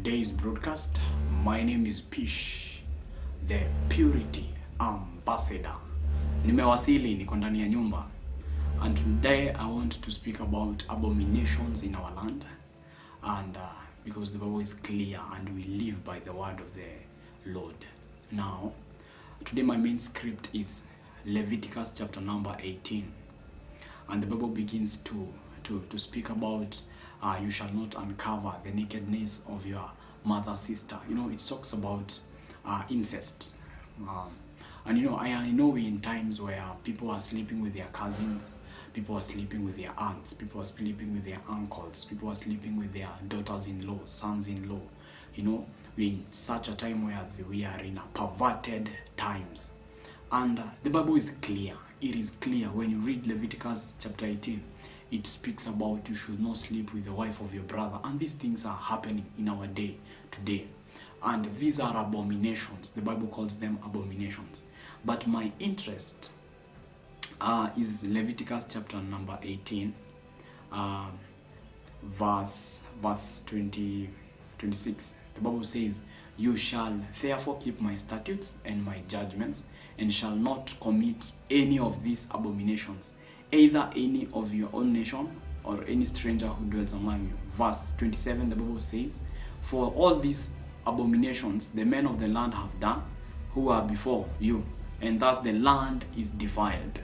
today's broadcast. My name is Pish, the Purity Ambassador. Nimewasili, niko ndani ya nyumba. And today I want to speak about abominations in our land. And because the Bible is clear and we live by the word of the Lord. Now, today my main script is Leviticus chapter number 18. And the Bible begins to speak about you shall not uncover the nakedness of your mother's sister. You know, it talks about incest. And you know, I know we're in times where people are sleeping with their cousins, people are sleeping with their aunts, people are sleeping with their uncles, people are sleeping with their daughters-in-law, sons-in-law. You know, we're in such a time where we are in a perverted times. And the Bible is clear. It is clear when you read Leviticus chapter 18. It speaks about you should not sleep with the wife of your brother. And these things are happening in our day today. And these are abominations. The Bible calls them abominations. But my interest is Leviticus chapter number 18, verse 26. The Bible says, "You shall therefore keep my statutes and my judgments, and shall not commit any of these abominations, either any of your own nation or any stranger who dwells among you." Verse 27, the Bible says, "For all these abominations the men of the land have done, who are before you, and thus the land is defiled."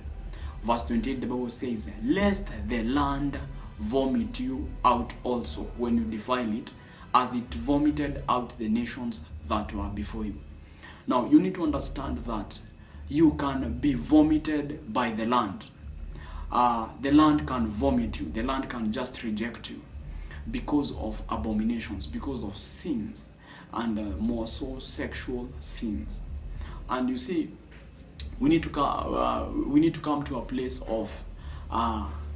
Verse 28, the Bible says, "Lest the land vomit you out also when you defile it, as it vomited out the nations that were before you." Now, you need to understand that you can be vomited by the land. The land can vomit you. The land can just reject you because of abominations, because of sins, and more so sexual sins. And you see, we need to come to a place of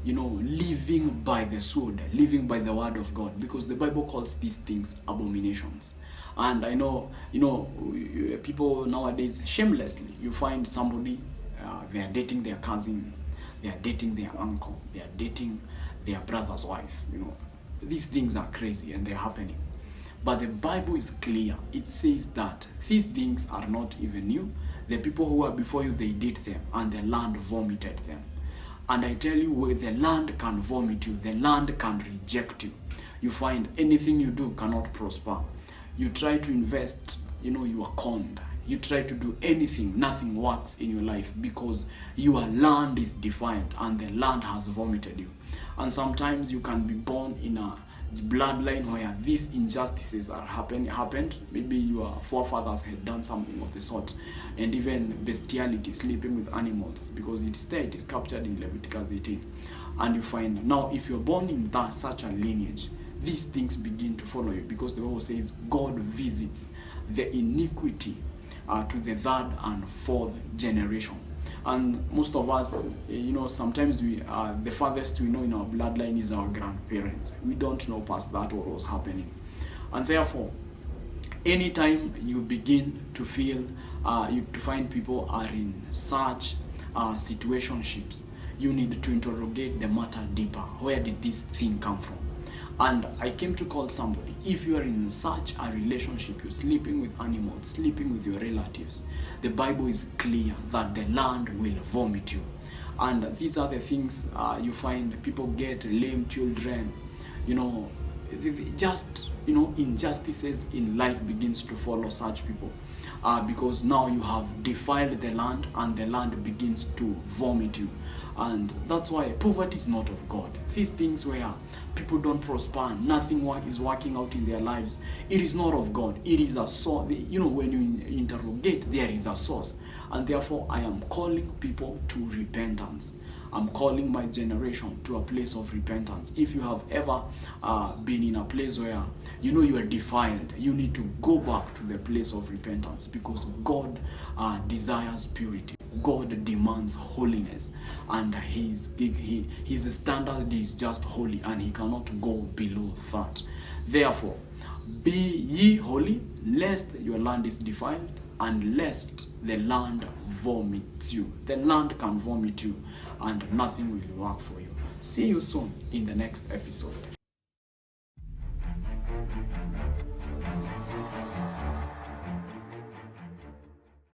living by the sword, living by the word of God, because the Bible calls these things abominations. And I know, people nowadays shamelessly, you find somebody, they are dating their cousin, they are dating their uncle, they are dating their brother's wife. These things are crazy and they're happening. But the Bible is clear. It says that these things are not even new. The people who are before you, they did them, and the land vomited them. And I tell you, where the land can vomit you, the land can reject you. You find anything you do cannot prosper. You try to invest, you are conned. You try to do anything, nothing works in your life because your land is defiled and the land has vomited you. And sometimes you can be born in a bloodline where these injustices are happened. Maybe your forefathers had done something of the sort, and even bestiality, sleeping with animals, because it is captured in Leviticus 18. And you find now, if you're born in such a lineage, these things begin to follow you, because the Bible says God visits the iniquity to the third and fourth generation. And most of us, sometimes the farthest we know in our bloodline is our grandparents. We don't know past that what was happening. And therefore, anytime you begin to feel, to find people are in such situationships, you need to interrogate the matter deeper. Where did this thing come from? And I came to call somebody. If you are in such a relationship, you're sleeping with animals, sleeping with your relatives, the Bible is clear that the land will vomit you. And these are the things you find people get lame children, injustices in life begins to follow such people. Because now you have defiled the land and the land begins to vomit you. And that's why poverty is not of God. These things where people don't prosper, nothing is working out in their lives, it is not of God. It is a source. When you interrogate, there is a source. And therefore, I am calling people to repentance. I'm calling my generation to a place of repentance. If you have ever been in a place where you are defiled, you need to go back to the place of repentance, because God desires purity. God demands holiness, and his standard is just holy, and he cannot go below that. Therefore, be ye holy, lest your land is defiled, and lest the land vomits you. The land can vomit you, and nothing will work for you. See you soon in the next episode.